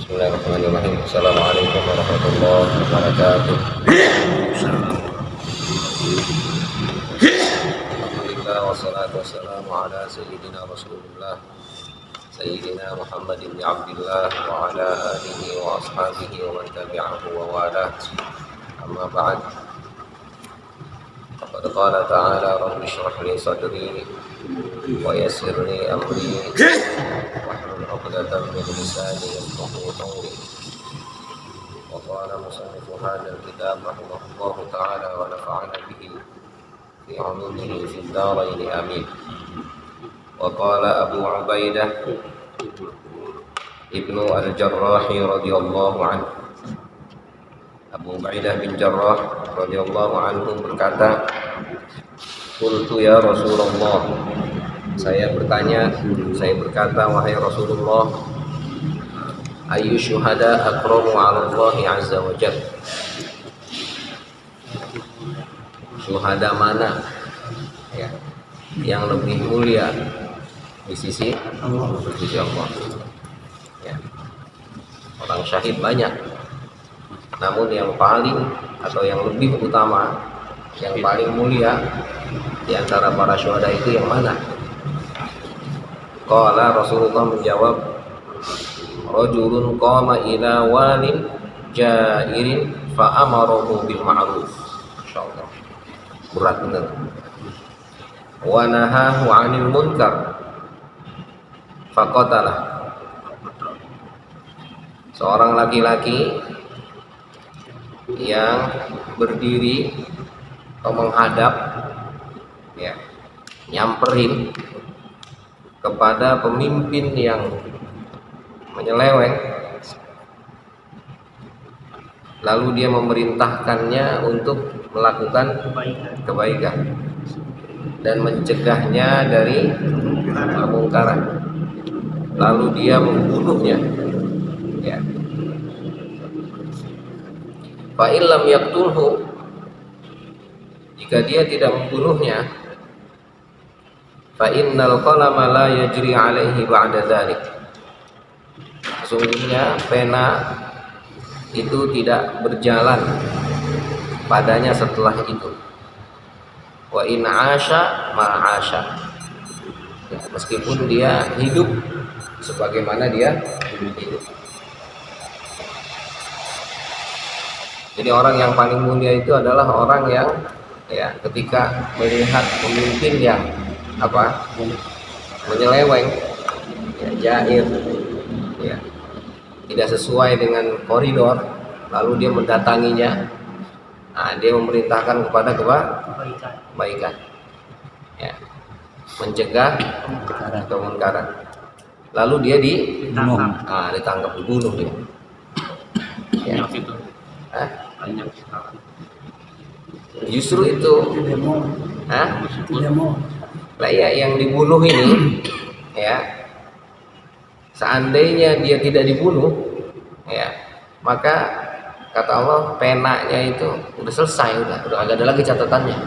Bismillahirrahmanirrahim. Assalamualaikum warahmatullahi wabarakatuh. Alhamdulillah wassalatu wassalamu ala sayyidina Rasulillah Sayyidina Muhammad ibn Abdullah wa ala alihi wa ashabihi wa man tabi'ahu wa wala. Amma ba'd. Faqad qala ta'ala rabbi shrah li sadri wa yassir li amri wahlul 'uqdatam min lisani yafqahu qawli. Wa qala musannifu hadzal kitab rahimahullahu ta'ala wa nafa'ana bihi fi 'ulumihi fid dharain amin. Wa qala Abu Ubaidah Ibnu Al-Jarrah radhiyallahu anhu, Abu Ubaidah bin Jarrah radhiyallahu anhu berkata, qultu ya Rasulullah, saya berkata wahai Rasulullah, ayyu syuhada akramu 'ala Allah azza wa jalla, syuhada mana ya yang lebih mulia di sisi Allah ya. Orang syahid banyak, namun yang paling atau yang lebih utama, yang paling mulia di antara para syuhada itu yang mana? Qala, Rasulullah menjawab, rajulun qama ila walin jairin fa amarahu bil ma'ruf. Masyaallah, berat benar. Wa nahahu 'anil munkar faqatalah. Seorang laki-laki yang berdiri atau menghadap ya, nyamperin kepada pemimpin yang menyeleweng, lalu dia memerintahkannya untuk melakukan kebaikan dan mencegahnya dari kemungkaran, lalu dia membunuhnya ya. Fa illam yaqtulhu, jika dia tidak membunuhnya, fa innal qalama la yajri alaihi ba'da dzalik, sesungguhnya pena itu tidak berjalan padanya setelah itu. Wa in 'asha ma 'asha, ya, meskipun dia hidup sebagaimana dia hidup. Jadi orang yang paling mulia itu adalah orang yang ya ketika melihat pemimpin yang menyeleweng, ya, jair, ya, tidak sesuai dengan koridor, lalu dia mendatanginya. Nah, dia memerintahkan kepada kebaikan, ya, mencegah kemungkaran. Lalu dia ditangkap, dibunuh dia. Ya. Justru itu, lah ya, yang dibunuh ini, ya, seandainya dia tidak dibunuh, ya, maka kata Allah penanya itu udah selesai, udah agak ada lagi catatannya.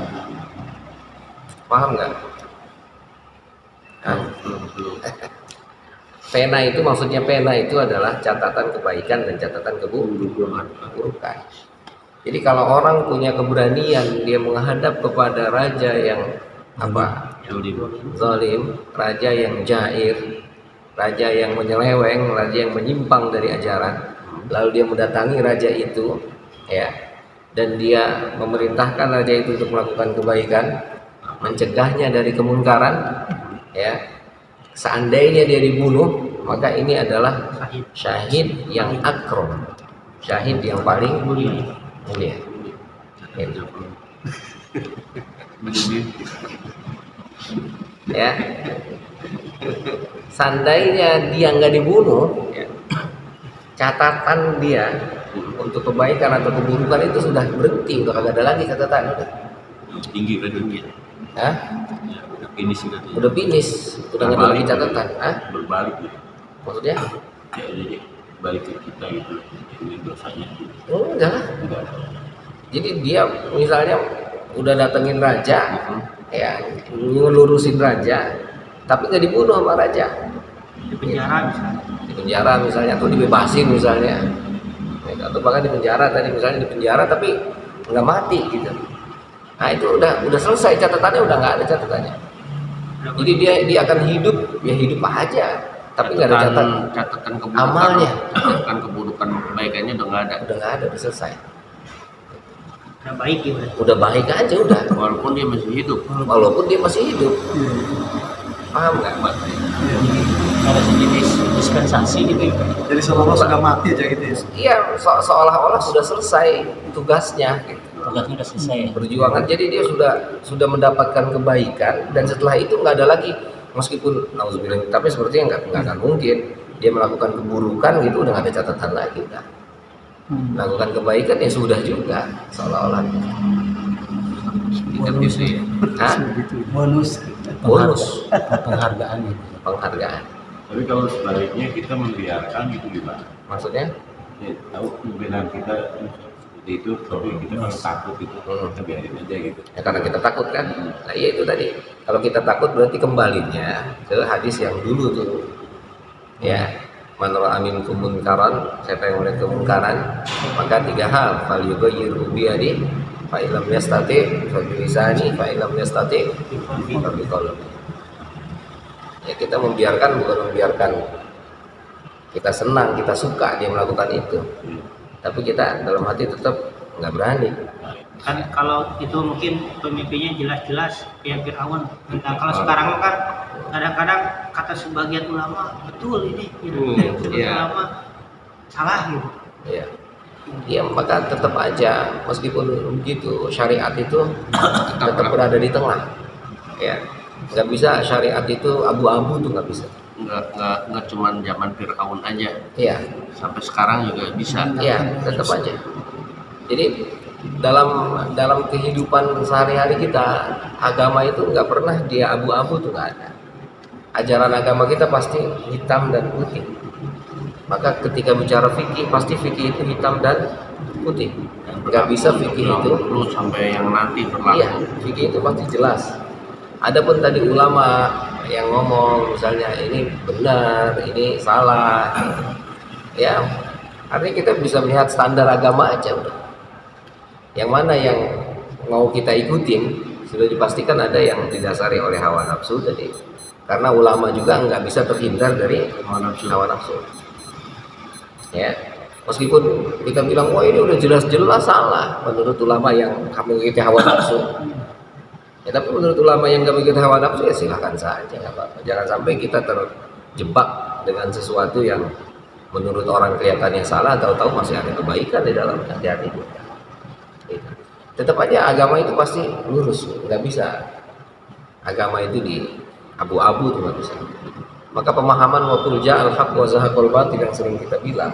Paham nggak? Pena itu maksudnya, pena itu adalah catatan kebaikan dan catatan keburukan. Jadi kalau orang punya keberanian, dia menghadap kepada raja yang zalim, raja yang jair, raja yang menyeleweng, raja yang menyimpang dari ajaran, lalu dia mendatangi raja itu, ya, dan dia memerintahkan raja itu untuk melakukan kebaikan, mencegahnya dari kemungkaran, ya. Seandainya dia dibunuh, maka ini adalah syahid yang akram, syahid yang paling mulia. Ya, seandainya dia nggak dibunuh, ya, catatan dia untuk kebaikan atau keburukan itu sudah berhenti, udah kagak ada lagi catatan, udah tinggi redungnya. Udah finish, udah nggak ada lagi catatan. Berbalik gitu. Maksudnya? Jadi balik ke kita gitu, ini dosanya. Enggak. Jadi dia misalnya udah datengin raja, ya, ngelurusin raja, tapi nggak dibunuh sama raja. di penjara misalnya. Di penjara misalnya, atau dibebasin misalnya, atau bahkan di penjara tadi misalnya, di penjara tapi nggak mati gitu. Nah itu udah selesai, catatannya udah nggak ada catatannya. Jadi dia akan hidup, ya hidup aja, tapi nggak ada catatan keburukan, amalnya. catatan keburukan kebaikannya udah nggak ada. Udah selesai. Udah baik gitu. Udah baik aja udah, Walaupun dia masih hidup. Paham nggak? Ada sejenis dispensasi gitu ya. Jadi seolah-olah sudah mati aja gitu ya. Iya, seolah-olah sudah selesai tugasnya gitu. Tugasnya udah selesai ya. Perjuangan, jadi dia sudah mendapatkan kebaikan, dan setelah itu nggak ada lagi, meskipun nauzubillah, tapi sepertinya nggak akan mungkin dia melakukan keburukan gitu, udah nggak ada catatan lagi udah. Melakukan kebaikan ya sudah juga, seolah-olah. Kita bisa ya. Hah? Bonus. Penghargaan gitu. Penghargaan. Tapi kalau sebaliknya kita membiarkan itu gimana? Maksudnya? Ya, tahu pembinaan kita seperti itu, tapi kita kalau takut itu kita biarin aja gitu. Ya karena kita takut kan. Nah iya itu tadi. Kalau kita takut berarti kembalinya ke hadis yang dulu tuh. Ya, man ra'a minkum munkaran, siapa yang melihat kemungkaran, maka 3 hal, fal yughayyiru bi yadihi, fa illam yastati fa bi lisani, fa illam yastati fa bi qalbi. Ya kita membiarkan, bukan membiarkan kita senang, kita suka dia melakukan itu, tapi kita dalam hati tetap nggak berani. Kan kalau itu mungkin pemimpinnya jelas-jelas ya Fir'aun. Nah, kalau sekarang kan kadang-kadang kata sebagian ulama betul ini gitu. Sebagian ulama salah gitu. Ya, ya maka tetap aja meskipun begitu syariat itu tetap berada di tengah. Ya, nggak bisa syariat itu abu-abu tuh, nggak bisa. Nggak cuman zaman Fir'aun aja. Iya, Sampai sekarang juga bisa. iya tetap aja. Jadi dalam kehidupan sehari-hari kita, agama itu nggak pernah dia abu-abu tuh, nggak ada. Ajaran agama kita pasti hitam dan putih. Maka ketika bicara fikih, pasti fikih itu hitam dan putih. Nggak bisa fikih itu lu sampai yang nanti berlaku. iya, fikih itu pasti jelas. Adapun tadi ulama yang ngomong misalnya ini benar, ini salah, ya artinya kita bisa melihat standar agama aja udah. Yang mana yang mau kita ikutin sudah dipastikan ada yang didasari oleh hawa nafsu tadi. Karena ulama juga nggak bisa terhindar dari hawa nafsu. Ya, meskipun kita bilang wah ini udah jelas-jelas salah menurut ulama yang mengikuti hawa nafsu. Ya, tapi menurut ulama yang nggak mengikuti hawa nafsu ya silahkan saja, nggak apa-apa. Jangan sampai kita terjebak dengan sesuatu yang menurut orang kelihatannya salah, tahu-tahu masih ada kebaikan di dalam hati kita. Tetap aja agama itu pasti lurus, nggak bisa agama itu di abu-abu tuh, nggak bisa. Maka pemahaman waktu ja'al haq wa zahaqal batil yang sering kita bilang,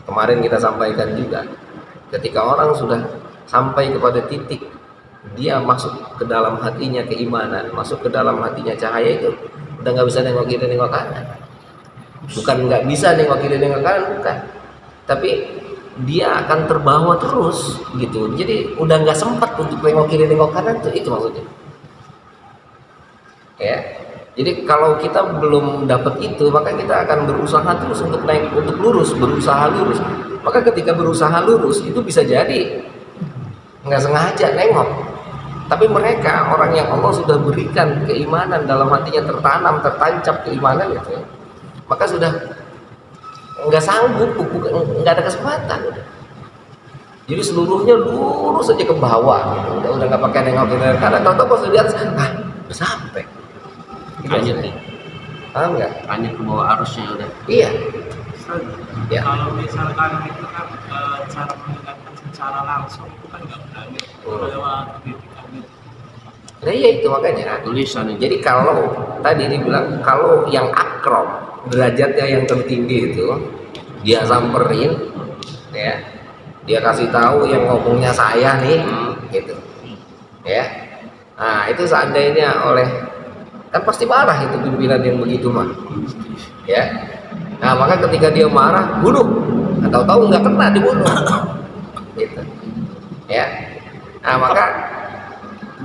kemarin kita sampaikan juga, ketika orang sudah sampai kepada titik dia masuk ke dalam hatinya keimanan, masuk ke dalam hatinya cahaya itu, udah nggak bisa nengok kiri nengok kanan. Bukan nggak bisa nengok kiri nengok kanan, bukan, tapi dia akan terbawa terus gitu. Jadi udah nggak sempat untuk nengok kiri nengok kanan tuh, itu maksudnya. Ya, jadi kalau kita belum dapat itu, maka kita akan berusaha terus untuk naik, untuk lurus, berusaha lurus. Maka ketika berusaha lurus itu bisa jadi nggak sengaja nengok. Tapi mereka orang yang Allah sudah berikan keimanan dalam hatinya, tertanam, tertancap keimanan gitu, maka sudah nggak sanggup, nggak ada kesempatan. Jadi seluruhnya lurus saja ke bawah, gitu. Udah nggak pakai nengok kiri kanan. Tahu-tahu pas lihat, udah sampai. Lanjut nih. Paham nggak? Lanjut ke bawah arusnya udah. Iya. Ya. Kalau misalkan itu kan cara mengingatkan secara langsung itu kan nggak berani lewat kritikan gitu. Nah iya itu makanya. Tulisan itu. Jadi kalau tadi dibilang kalau yang akrom derajatnya yang tertinggi itu dia samperin, ya, dia kasih tahu yang ngomongnya saya nih, gitu, ya. Nah itu seandainya oleh kan pasti marah itu pimpinan yang begitu mah, ya. Nah maka ketika dia marah bunuh, atau tahu nggak kena dibunuh, gitu, ya. Nah maka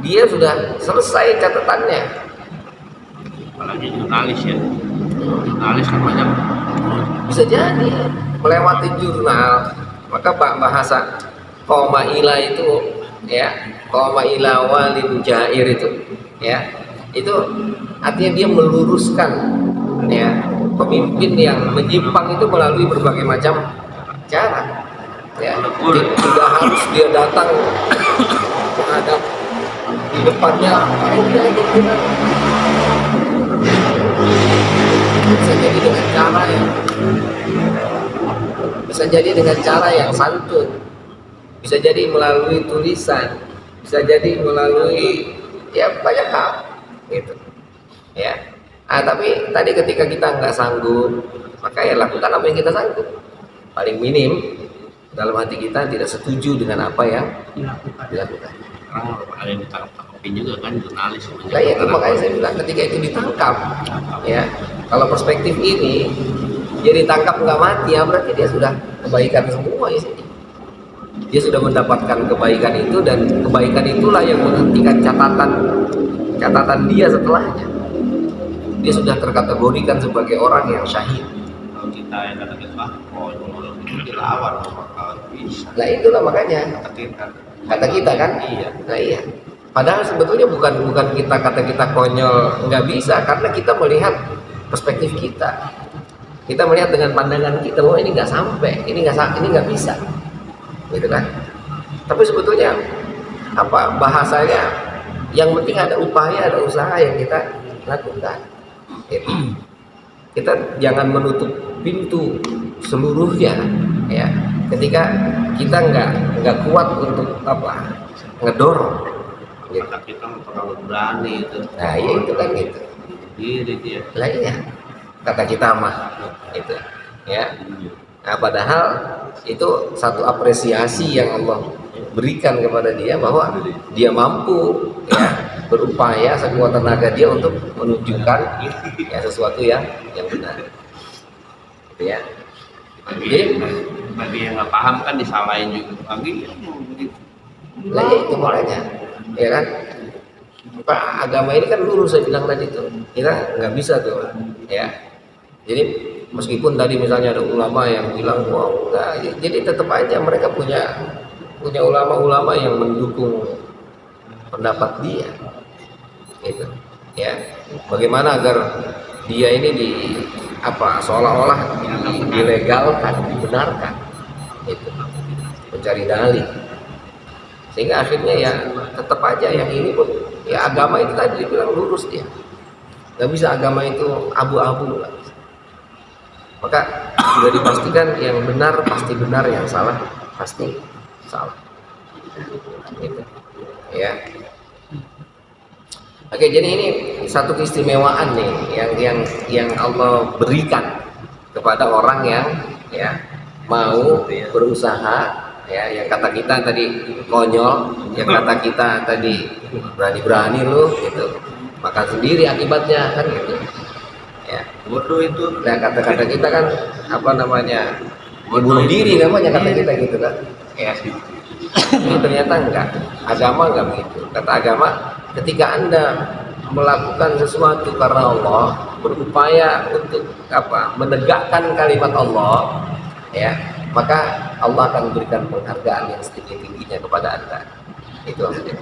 dia sudah selesai catatannya. Apalagi jurnalis ya. jurnalis kan banyak. Bisa jadi melewati jurnal. Maka bahasa koma ila itu ya, koma ila walin jair itu ya, itu artinya dia meluruskan ya pemimpin yang menyimpang itu melalui berbagai macam cara ya. Tidak harus dia datang menghadap di depannya, bisa jadi dengan cara yang santun, bisa jadi melalui tulisan, bisa jadi melalui ya banyak hal gitu ya. Tapi tadi ketika kita nggak sanggup, maka ya lakukan apa yang kita sanggup. Paling minim dalam hati kita tidak setuju dengan apa yang dilakukan. Orang ada yang ditangkapin juga kan jurnalis. Nah itu makanya saya bilang ketika itu ditangkap ya, kalau perspektif ini dia ditangkap nggak mati ya berarti dia sudah kebaikan semua isinya. Dia sudah mendapatkan kebaikan itu, dan kebaikan itulah yang menghentikan catatan dia setelahnya. Dia sudah terkategorikan sebagai orang yang syahid. Kalau kita yang kata-kata dilawan bakal bisa. Nah itulah makanya kata kita kan. Iya. Nah iya. Padahal sebetulnya bukan kita kata kita konyol, nggak bisa, karena kita melihat perspektif kita. Kita melihat dengan pandangan kita bahwa ini nggak sampai, ini nggak bisa, gitu kan? Tapi sebetulnya apa bahasanya? Yang penting ada upaya, ada usaha yang kita lakukan. Gitu. Kita jangan menutup pintu seluruhnya, ya. Ketika kita nggak kuat untuk apa ngedorong, gitu. Kata kita terlalu berani itu. Nah iya itu kan gitu. Diri dia. Lah iya, kata kita mah itu ya. Nah, padahal itu satu apresiasi yang Allah berikan kepada dia bahwa dia mampu ya berupaya sekuat tenaga dia untuk menunjukkan ya sesuatu yang benar. Gitu ya. Bagi yang nggak paham kan disalahin juga lagi. Lah ya itu makanya, ya kan? Pak, agama ini kan lurus, saya bilang tadi tuh, kita nggak bisa tuh, ya. Jadi meskipun tadi misalnya ada ulama yang bilang wah enggak, jadi tetap aja mereka punya ulama-ulama yang mendukung pendapat dia, gitu, ya. Bagaimana agar dia ini seolah-olah dilegalkan, dibenarkan, itu mencari dalih, sehingga akhirnya ya tetap aja yang ini pun ya agama itu tadi dibilang lurus dia, nggak bisa agama itu abu-abu, nggak bisa. Maka sudah dipastikan yang benar pasti benar, yang salah pasti salah, gitu. Ya. Oke, jadi ini satu keistimewaan nih yang Allah berikan kepada orang yang ya mau berusaha, ya, yang kata kita tadi konyol, yang kata kita tadi berani-berani lu gitu, makan sendiri akibatnya kan gitu ya. Bodoh itu. Nah kata-kata kita kan apa namanya, bunuh diri namanya kata kita gitu kan ya. Ini ternyata enggak, agama enggak begitu. Kata agama, ketika Anda melakukan sesuatu karena Allah, berupaya untuk menegakkan kalimat Allah, ya, maka Allah akan memberikan penghargaan yang setinggi-tingginya kepada Anda. Itu maksudnya.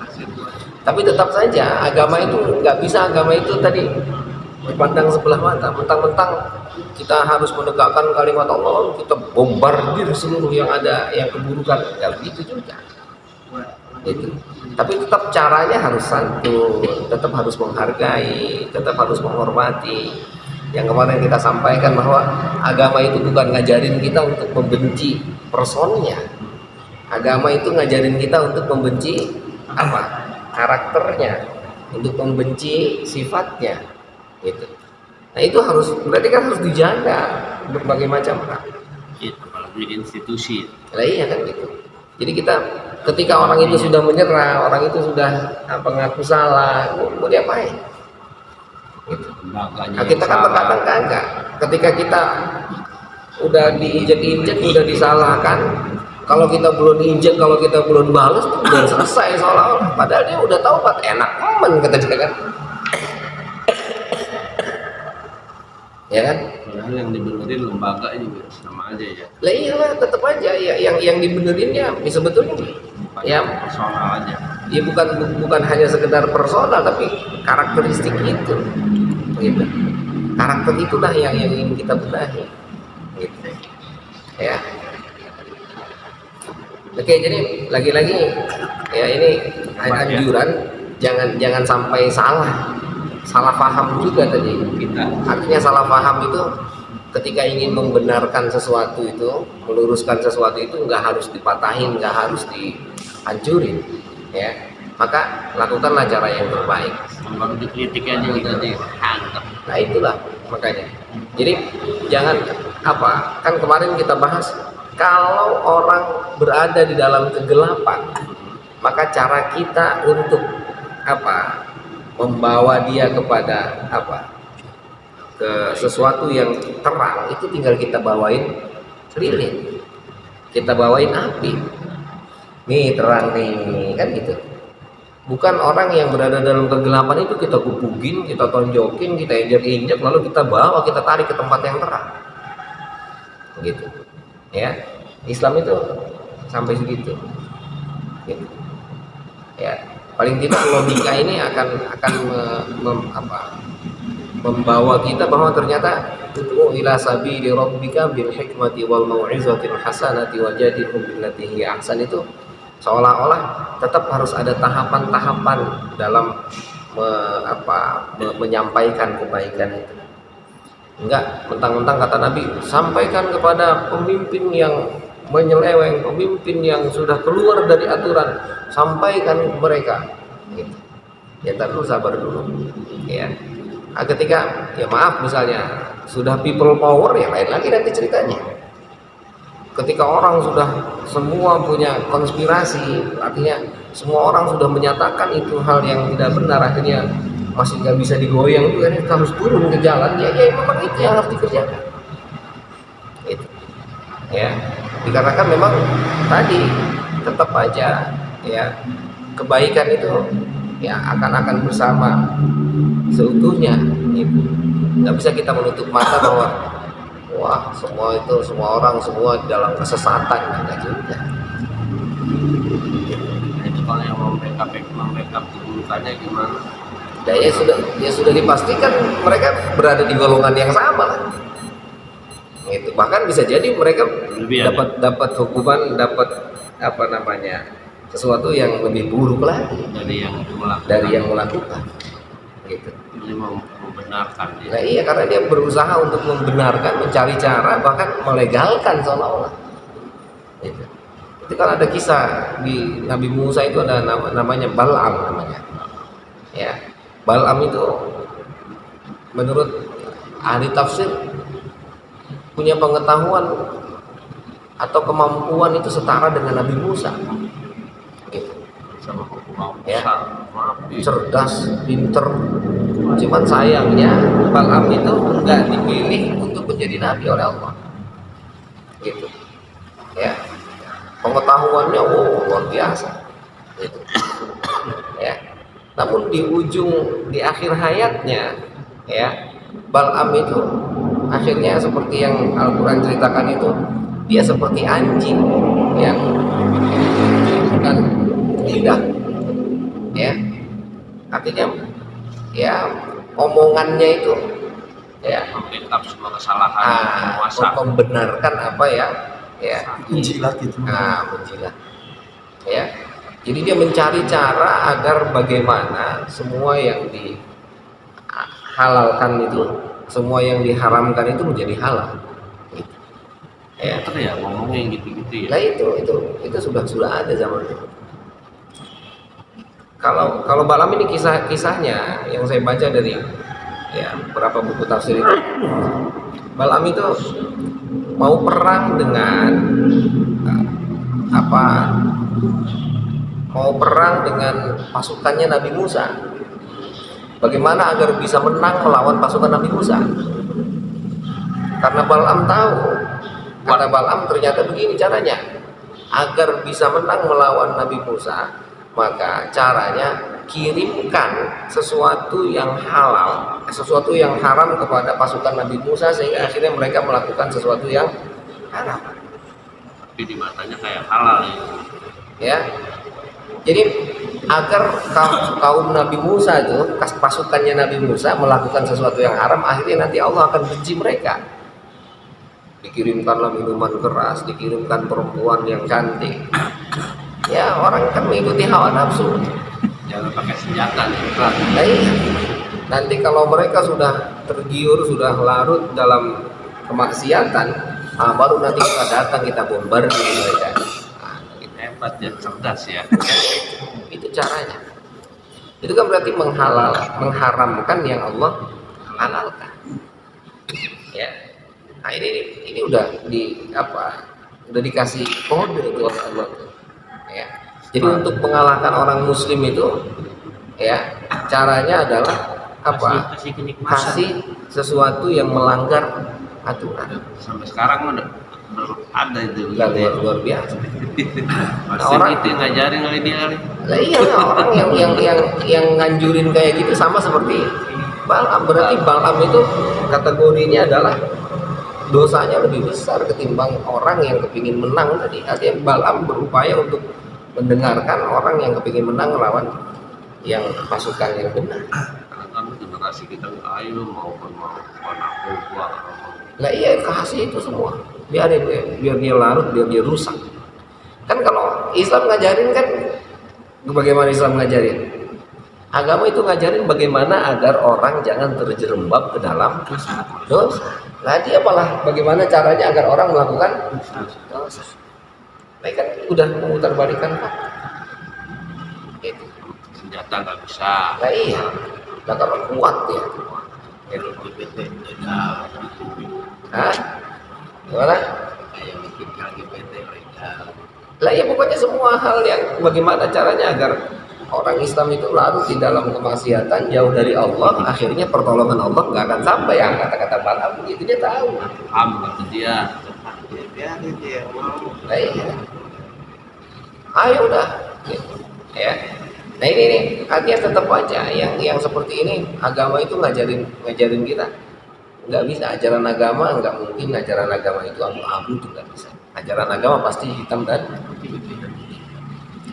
Tapi tetap saja agama itu nggak bisa, agama itu tadi dipandang sebelah mata, mentang-mentang kita harus menegakkan kalimat Allah, kita bombardir seluruh yang ada yang keburukan, nggak begitu juga. Itu. Tapi tetap caranya harus santun, tetap harus menghargai, tetap harus menghormati. Yang kemarin kita sampaikan bahwa agama itu bukan ngajarin kita untuk membenci personnya. Agama itu ngajarin kita untuk membenci karakternya, untuk membenci sifatnya, gitu. Nah itu harus, berarti kan harus dijaga berbagai macam hal. Itu apalagi institusi. Nah iya kan gitu. Jadi kita ketika orang itu sudah menyerah, orang itu sudah ngaku salah, mau diapain? Gitu. Nah, kita kan terkadang kagak. Ketika kita udah diinjek-injek, udah disalahkan, kalau kita belum injek, kalau kita belum balas, udah selesai seolah-olah. Padahal dia udah tahu enak temen kata dia kan. ya kan? Padahal yang dibenerin lembaga juga sama aja ya. Lah iyalah tetap aja ya yang dibenerinnya sebetulnya ya Personal aja. ya bukan hanya sekedar personal tapi karakteristik itu gitu. Karakter itulah yang ingin kita benahi gitu ya. Oke, jadi lagi-lagi ya ini anjuran jangan sampai salah paham juga tadi kita. Artinya salah paham itu ketika ingin membenarkan sesuatu itu, meluruskan sesuatu itu nggak harus dipatahin, nggak harus dihancurin, ya. Maka lakukanlah cara yang terbaik. Baru dikritik aja udah dianggap. Nah itulah makanya. Jadi jangan kan kemarin kita bahas kalau orang berada di dalam kegelapan, maka cara kita untuk membawa dia kepada ke sesuatu yang terang itu tinggal kita bawain lilin, kita bawain api. Nih terang nih, kan gitu. Bukan orang yang berada dalam kegelapan itu kita kupukin, kita tonjokin, kita injak-injak, lalu kita bawa, kita tarik ke tempat yang terang. Gitu. Ya. Islam itu sampai segitu. Gitu. Ya. Paling tidak logika ini akan membawa kita bahwa ternyata ud'u ila sabili rabbika bil hikmati wal mau'izatil hasanati wajadilhum billati hiya ahsan, itu seolah-olah tetap harus ada tahapan-tahapan dalam menyampaikan kebaikan itu. Enggak mentang-mentang kata Nabi, sampaikan kepada pemimpin yang menyeleweng, pemimpin yang sudah keluar dari aturan, sampaikan ke mereka. Gitu. Ya dulu sabar dulu. Ya. Nah, ketika ya maaf misalnya sudah people power, ya lain lagi nanti ceritanya. Ketika orang sudah semua punya konspirasi, artinya semua orang sudah menyatakan itu hal yang tidak benar, akhirnya masih nggak bisa digoyang juga, kita harus turun ke jalan. Ya memang itu yang harus dikerjakan. Itu. Ya, dikarenakan memang tadi tetap aja ya kebaikan itu ya akan bersama seutuhnya. Gitu. Nggak bisa kita menutup mata bahwa wah semua orang semua dalam kesesatan, enggak juga. Itu kalau yang membackup keburukannya gimana? Nah, ya sudah dipastikan mereka berada di golongan yang sama lah. Gitu. Bahkan bisa jadi mereka dapat hukuman, dapat sesuatu yang lebih buruk lagi dari yang melakukan. Gitu. Ini membenarkan dia. Nah iya, karena dia berusaha untuk membenarkan, mencari cara, bahkan melegalkan seolah-olah. Gitu. Itu kan ada kisah di Nabi Musa itu ada namanya Bal'am namanya. Ya, Bal'am itu menurut ahli tafsir punya pengetahuan atau kemampuan itu setara dengan Nabi Musa. Gitu. Sama Ya, cerdas, pinter. Cuman sayangnya Bal'am itu enggak dipilih untuk menjadi nabi oleh Allah. Gitu. Ya. Pengetahuannya luar biasa. Gitu. Ya. Namun di akhir hayatnya ya, Bal'am itu akhirnya seperti yang Al-Qur'an ceritakan itu, dia seperti anjing yang bukan lidah. Ya, artinya ya omongannya itu ya membackup semua kesalahan penguasa, membenarkan menjilat itu. Menjilat. Ya, jadi dia mencari cara agar bagaimana semua yang dihalalkan itu, semua yang diharamkan itu menjadi halal. Gitu. Ya, betul ya ngomongnya gitu-gitu ya. Nah itu sudah ada zaman itu. Kalau Bal'am ini kisahnya yang saya baca dari ya beberapa buku tafsir itu, Bal'am itu mau perang dengan pasukannya Nabi Musa. Bagaimana agar bisa menang melawan pasukan Nabi Musa? Karena Bal'am tahu, kata Bal'am ternyata begini caranya, agar bisa menang melawan Nabi Musa, maka caranya kirimkan sesuatu yang halal, sesuatu yang haram kepada pasukan Nabi Musa sehingga akhirnya mereka melakukan sesuatu yang haram. Tapi di matanya kayak halal ya. Ya, jadi agar kaum Nabi Musa itu, pasukannya Nabi Musa melakukan sesuatu yang haram, akhirnya nanti Allah akan benci mereka. Dikirimkanlah minuman keras, dikirimkan perempuan yang cantik. Ya, orang kan mengikuti hawa nafsu. Jangan pakai senjata nih. Nah, iya. Nanti kalau mereka sudah tergiur, sudah larut dalam kemaksiatan, baru nanti kita datang, kita bombardir mereka. Hebat dan cerdas ya. Itu caranya. Itu kan berarti mengharamkan yang Allah halalkan. Ya. Nah, ini udah udah dikasih kode tuh oleh Allah. Ya. Jadi untuk mengalahkan orang muslim itu ya, caranya adalah apa? Kasih sesuatu yang melanggar aturan. Sampai sekarang udah ada itu. Luar biasa. Pasti orang itu yang ngajarin kali dia kali. Lah iya, orang yang nganjurin kayak gitu sama seperti Balaam. Berarti Balaam itu kategorinya adalah dosanya lebih besar ketimbang orang yang kepingin menang tadi. Artinya Balaam berupaya untuk mendengarkan orang yang kepingin menang melawan yang pasukan yang benar. Karena kan generasi kita ayo mau aku gua. Lah iya, kasih itu semua. Biar dia larut, biar dia rusak. Kan kalau Islam ngajarin kan bagaimana Islam ngajarin? Agama itu ngajarin bagaimana agar orang jangan terjerembab ke dalam dosa. Nah, dia malah bagaimana caranya agar orang melakukan dosa. Mereka kan udah memutarbalikkan fakta. Gitu. Senjata nggak bisa. Nah iya, nah kalau kuat ya. Gitu. Hah? Gimana? Lah ya pokoknya semua hal yang bagaimana caranya agar orang Islam itu larut di dalam kemaksiatan, jauh dari Allah, akhirnya pertolongan Allah nggak akan sampai. Yang kata-kata Balaam begitu, dia tahu. Paham kata dia. Nah, iya. Ayo udah, gitu. Ya. Nah ini artinya tetap aja yang seperti ini agama itu ngajarin kita. Nggak bisa ajaran agama, nggak mungkin ajaran agama itu abu-abu, itu nggak bisa. Ajaran agama pasti hitam dan putih.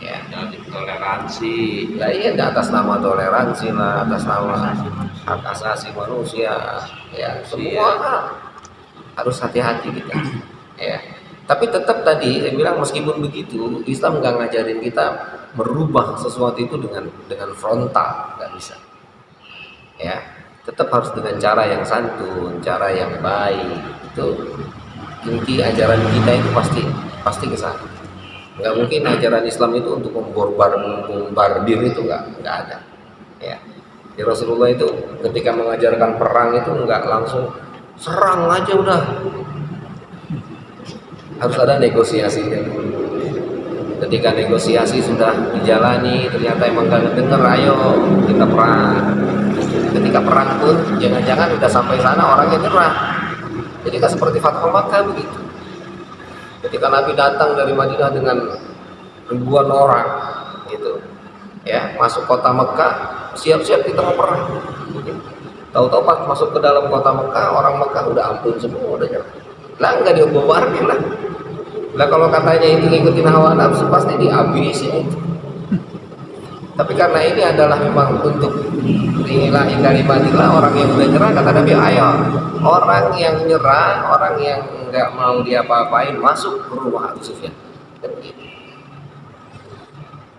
Ya. Jadi toleransi. Nah iya, atas nama toleransi lah, atas nama hak asasi manusia, ya semua hal harus hati-hati kita. Ya. Tapi tetap tadi saya bilang meskipun begitu, Islam nggak ngajarin kita merubah sesuatu itu dengan frontal, nggak bisa. Ya, tetap harus dengan cara yang santun, cara yang baik. Itu inti ajaran kita itu pasti ke sana. Nggak mungkin ajaran Islam itu untuk membardir itu nggak ada. Ya. Di Rasulullah itu ketika mengajarkan perang itu nggak langsung serang aja udah. Harus ada negosiasi. Ketika negosiasi sudah dijalani, ternyata emang gak denger, ayo kita perang. Ketika perang pun jangan-jangan udah sampai sana orangnya nyerah. Jadi kan seperti Fathul Makkah begitu. Ketika Nabi datang dari Madinah dengan ribuan orang, gitu, ya masuk kota Mekah, siap-siap kita mau perang. Tahu-tahu pas masuk ke dalam kota Mekah, orang Mekah udah ampun semua, udah nyerah. Lah nggak diobatin lah. Lah kalau katanya itu ngikutin hawa nafsu pasti dihabisin itu. Tapi karena ini adalah memang untuk ilahi kalimatillah, orang yang udah nyerah kata Nabi, ayo orang yang nyerah, orang yang nggak mau diapa-apain masuk ke rumah Abu Sufyan. Kan begitu.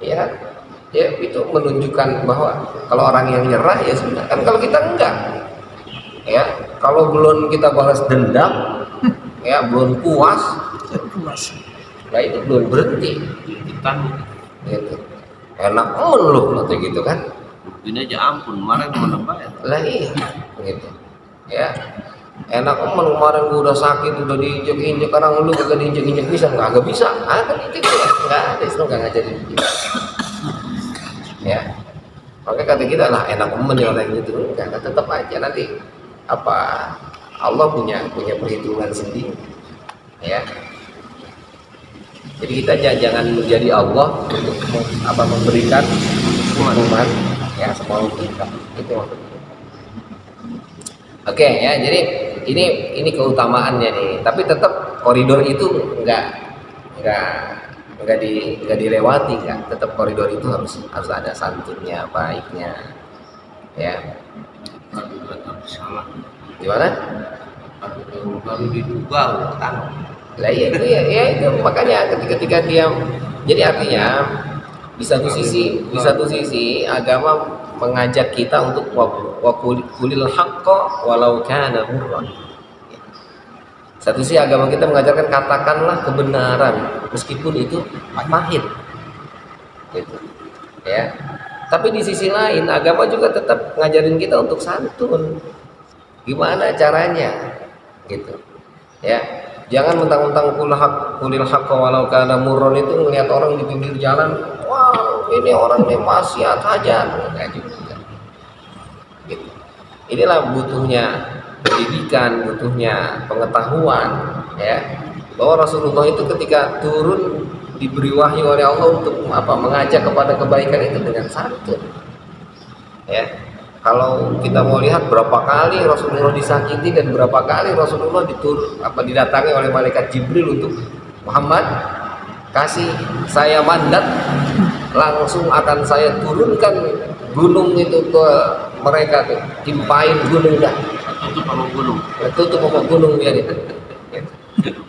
Ya, ya itu menunjukkan bahwa kalau orang yang nyerah ya sudah. Kan kalau kita enggak, ya kalau belum kita balas dendam, ya belum puas, nah itu belum berhenti. Kita Gitu. Enak loh nanti gitu kan. ini aja ampun, kemarin mau bayar. Lah iya, gitu. Ya. Enak kemarin gua udah sakit, udah diinjek-injek, sekarang lu kagak diinjek-injek bisa nggak bisa. Kan itu nggak ada, Islam nggak ngajarin gitu. Ya. Makanya kata kita lah enak ya orang gitu. Enggak, tetap aja nanti apa Allah punya perhitungan sendiri. Ya. Jadi kita jangan menjadi Allah untuk memberikan hukuman ya semau kita. Itu maksudnya. Oke ya, jadi ini keutamaannya nih. Tapi tetap koridor itu nggak dilewati kan. Tetap koridor itu harus ada santunnya, baiknya. Ya. Juga tapi salah. Gimana? Baru diduga utang. Lah iya itu ya itu makanya ketika dia, jadi artinya di satu sisi agama mengajak kita untuk kulil haqqo walau kana murran. Satu sisi agama kita mengajarkan katakanlah kebenaran meskipun itu pahit. Gitu. Ya. Tapi di sisi lain agama juga tetap ngajarin kita untuk santun. Gimana caranya? Gitu. Ya. Jangan mentang-mentang kulil haqqo walau kana murran itu ngelihat orang di pinggir jalan, wah, ini orang ini maksiat aja. Enggak juga. Gitu. Inilah butuhnya pendidikan, butuhnya pengetahuan, ya. Bahwa Rasulullah itu ketika turun diberi wahyu oleh Allah untuk mengajak kepada kebaikan itu dengan santun. Ya. Kalau kita mau lihat berapa kali Rasulullah disakiti dan berapa kali Rasulullah didatangi oleh malaikat Jibril untuk Muhammad, kasih saya mandat, langsung akan saya turunkan gunung itu ke mereka tuh, timpain gunung dah. Tutup sama gunung dia itu.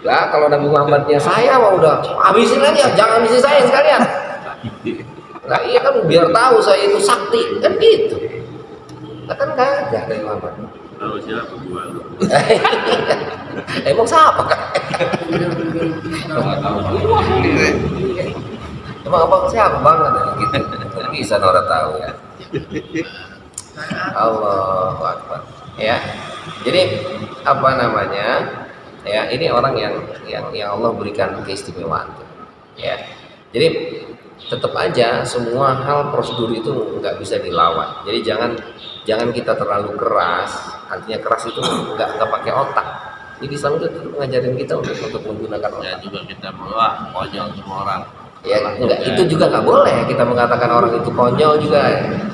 Lah kalau Nabi Muhammadnya saya mau udah habisin aja, jangan habisi saya sekalian. Lah iya kan biar tahu saya itu sakti kan gitu. Lah kan enggak ada Nabi Muhammad. Tahu siapa gua? Emang siapa kan? Emang abang siapa banget gitu. Bisa orang tahu ya. Allahu Akbar. Ya. Jadi apa namanya? Ya, ini orang yang Allah berikan keistimewaan. Ya. Jadi tetap aja semua hal prosedur itu nggak bisa dilawan. Jadi jangan kita terlalu keras. Artinya keras itu nggak pakai otak. Jadi Islam itu ngajarin kita untuk menggunakan otak. Ya juga kita bawa konyol semua orang. Ya enggak, itu juga nggak boleh kita mengatakan orang itu konyol juga.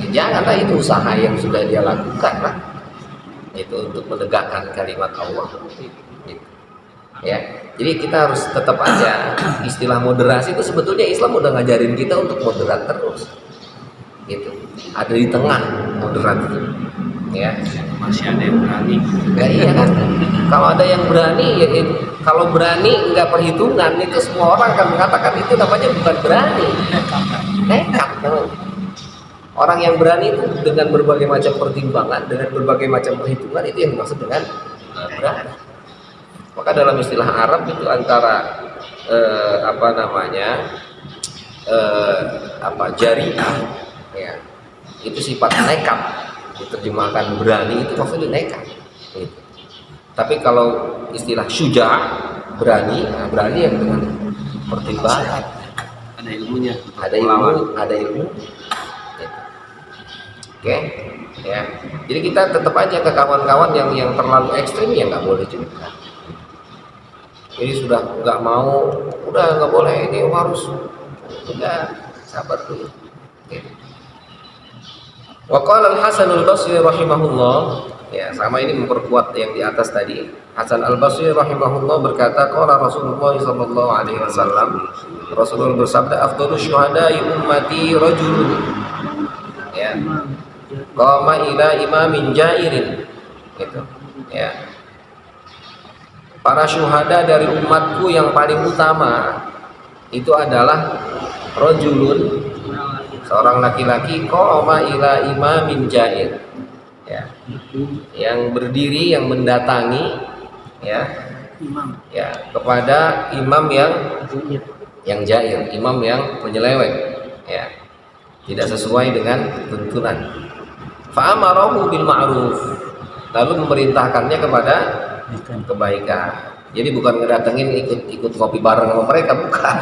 Ya, janganlah, itu usaha yang sudah dia lakukan lah. Itu untuk menegakkan kalimat Allah. Gitu. Ya, jadi kita harus tetap aja istilah moderasi itu sebetulnya Islam udah ngajarin kita untuk moderat terus. Gitu. Ada di tengah moderat itu. Ya, Masih ada yang berani. ya iya kan. Kalau ada yang berani, ya kalau berani nggak perhitungan, itu semua orang akan mengatakan itu namanya bukan berani, nekat namanya. Orang yang berani itu dengan berbagai macam pertimbangan, dengan berbagai macam perhitungan, itu yang dimaksud dengan berani. Maka dalam istilah Arab itu antara jariah, ya, itu sifat nekat. Diterjemahkan berani itu maksudnya nekat. Gitu. Tapi kalau istilah syuja', berani yang dengan pertimbangan, Ada ilmunya. ada ilmu. Gitu. Oke, ya. Jadi kita tetap aja ke kawan-kawan yang terlalu ekstrim ya nggak boleh juga. Ini sudah nggak mau, udah nggak boleh, ini harus, udah sabar dulu. Gitu. Wa qala Al-Hasan Al-Basri rahimahullah, ya sama ini memperkuat yang di atas tadi. Hasan Al-Basri rahimahullah berkata, qala Rasulullah sallallahu alaihi wasallam, Rasulullah bersabda, afdhalus syuhada'i ummati rajulun, ya, qama ila imamin jairin, gitu. Ya. Para syuhada dari umatku yang paling utama itu adalah rajulun, seorang laki-laki, qama ila imamin jair, ya, yang berdiri, yang mendatangi, ya, kepada imam yang jair, imam yang penyeleweng, ya, tidak sesuai dengan tuntunan. Fa amarahu bil ma'ruf, lalu memerintahkannya kepada kebaikan. Jadi bukan ngedatengin ikut kopi bareng sama mereka, bukan.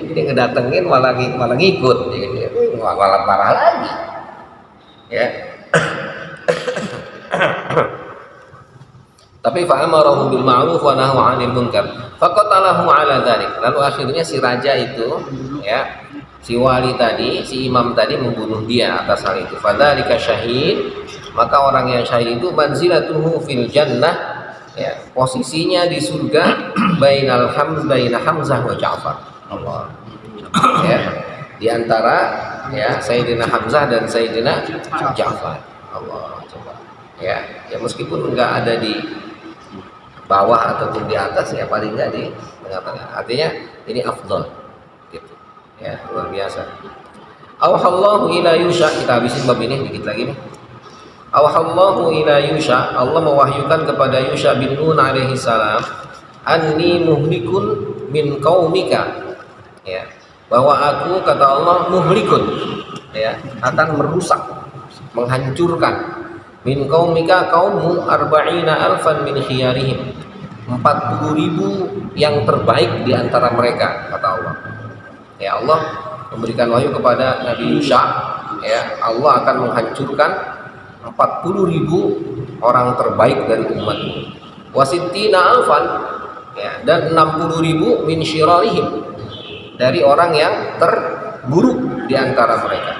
Ini ngedatengin malah ngikut, malah parah lagi, ya. Tapi fa'amarahu bil ma'ruf wa nahaa 'anil munkar. Faqatalahu 'ala dzalik. Lalu akhirnya si raja itu, ya, si wali tadi, si imam tadi membunuh dia atas hal itu. Fadzalika syahid, maka orang yang syahid itu manzilatuhu fil jannah, ya, posisinya di surga baina Hamzah wa Ja'far. Allah. Ya, di antara ya Sayyidina Hamzah dan Sayyidina Ja'far. Allah, coba. Ya, meskipun enggak ada di bawah ataupun di atas, ya paling enggak di tengah-tengah. Artinya ini afdal gitu. Ya, luar biasa. Auhallahu ila Yusha, kita habisin bab ini dikit lagi nih. Auhallahu ila Yusha, Allah mewahyukan kepada Yusha bin Nun alaihi salam, anni muhlikun min qaumika. Ya, bahwa aku, kata Allah, muhlikun, ya, akan merusak, menghancurkan, min qaumika, kaummu, arba'ina alfan min khiyarihim, 40.000 yang terbaik di antara mereka, kata Allah. Ya, Allah memberikan wahyu kepada Nabi Yusha, ya, Allah akan menghancurkan 40.000 orang terbaik dari umatmu. Wasittina alfan, ya, dan 60.000 min syirarihim, dari orang yang terburuk di antara mereka.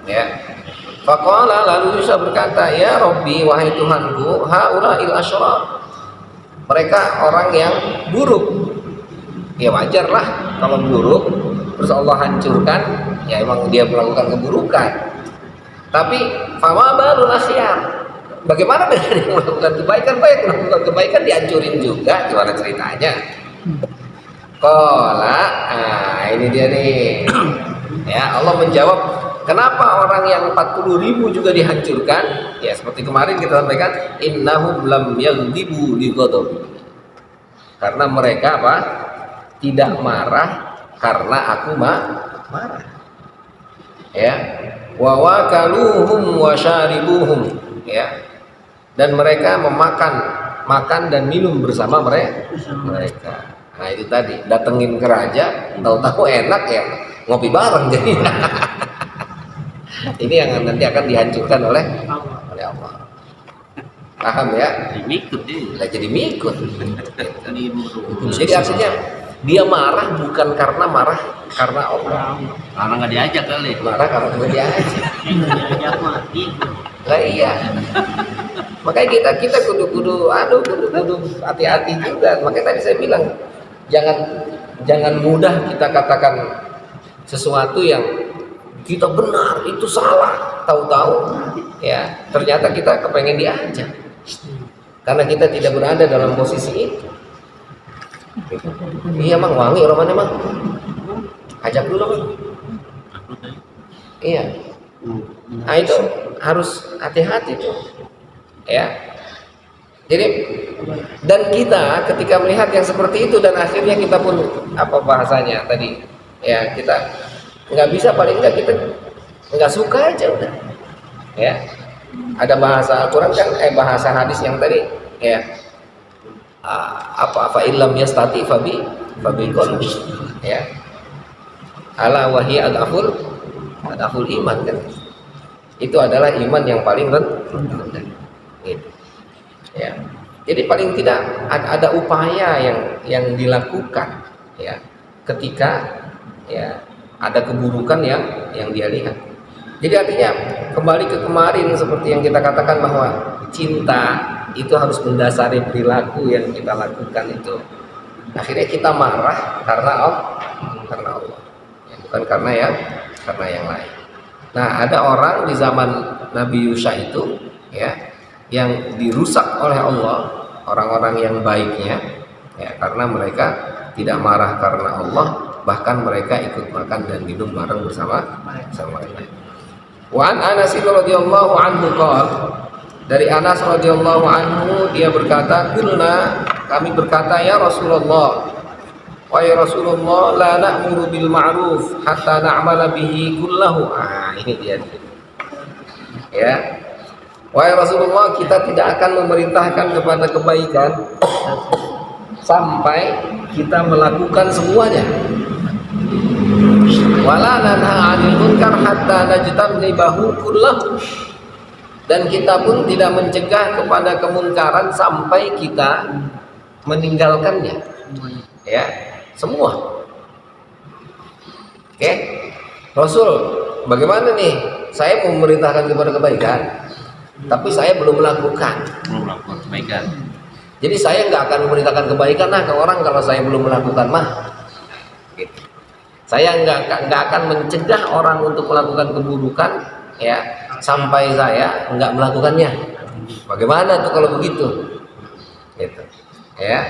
Ya. Faqala, lalu Yusha berkata, ya Rabbi, wahai Tuhanku, haula'il asyrar, mereka orang yang buruk. Ya wajarlah kalau buruk, terus Allah hancurkan, ya emang dia melakukan keburukan. Tapi fama balul akhyar, bagaimana dengan yang melakukan kebaikan? Baik, melakukan kebaikan dihancurin juga, gimana ceritanya? Qala, ini dia nih. Ya, Allah menjawab, kenapa orang yang 40.000 juga dihancurkan? Ya, seperti kemarin kita sampaikan, innahum lam yaghdibu li ghadabi. Karena mereka apa? Tidak marah karena aku marah. Ya. Wa wakaluhum wa syaribuhum, ya. Dan mereka makan dan minum bersama mereka. Nah, itu tadi, datengin ke raja, tahu-tahu enak ya, ngopi bareng jadi. Ini yang nanti akan dihancurkan oleh Allah. Paham ya? Jadi mikut. Jadi artinya dia marah bukan karena marah karena Allah. Karena nggak diajak kali. Marah karena nggak diajak. diajak mati. Lah iya. Makanya kita kudu hati-hati juga. Makanya tadi saya bilang jangan mudah kita katakan sesuatu yang kita benar itu salah, tahu-tahu ya ternyata kita kepengen diajak karena kita tidak berada dalam posisi itu. Iya mang, wangi orang mana mang, ajak dulu mang. Iya, nah itu harus hati-hati tuh ya. Jadi dan kita ketika melihat yang seperti itu dan akhirnya kita pun apa bahasanya tadi ya, kita nggak bisa, paling nggak kita nggak suka aja udah ya. Ada bahasa Al-Quran kan, bahasa hadis yang tadi ya, apa illam yastati fabi qalbi ya, ala wahi adaful iman kan, itu adalah iman yang paling rendah gitu ya. Jadi paling tidak ada upaya yang dilakukan ya ketika ya ada keburukan yang dia lihat. Jadi artinya kembali ke kemarin seperti yang kita katakan bahwa cinta itu harus mendasari perilaku yang kita lakukan itu. Akhirnya kita marah karena Allah, ya, bukan karena yang lain. Nah, ada orang di zaman Nabi Yusha itu ya yang dirusak oleh Allah, orang-orang yang baiknya ya, karena mereka tidak marah karena Allah, bahkan mereka ikut makan dan minum bareng bersama mereka. Wa an Anas radhiyallahu anhu qala, dari Anas radhiyallahu anhu dia berkata, kami berkata, ya Rasulullah, wahai Rasulullah, la na'muru bil ma'ruf hatta na'mala bihi kullahu. Ini dia. Ya. Wahai Rasulullah, kita tidak akan memerintahkan kepada kebaikan sampai kita melakukan semuanya. Wala nanha 'anil munkar hatta najtanibahu kullahu. dan kita pun tidak mencegah kepada kemunkaran sampai kita meninggalkannya. Ya, semua. Oke, Rasul, bagaimana nih? Saya mau memerintahkan kepada kebaikan, tapi saya belum melakukan. Belum melakukan kebaikan. Jadi saya nggak akan memerintahkan kebaikan ke orang kalau saya belum melakukan mah. Gitu. Saya nggak akan mencegah orang untuk melakukan keburukan, ya, sampai saya nggak melakukannya. Bagaimana tuh kalau begitu? Gitu. Ya.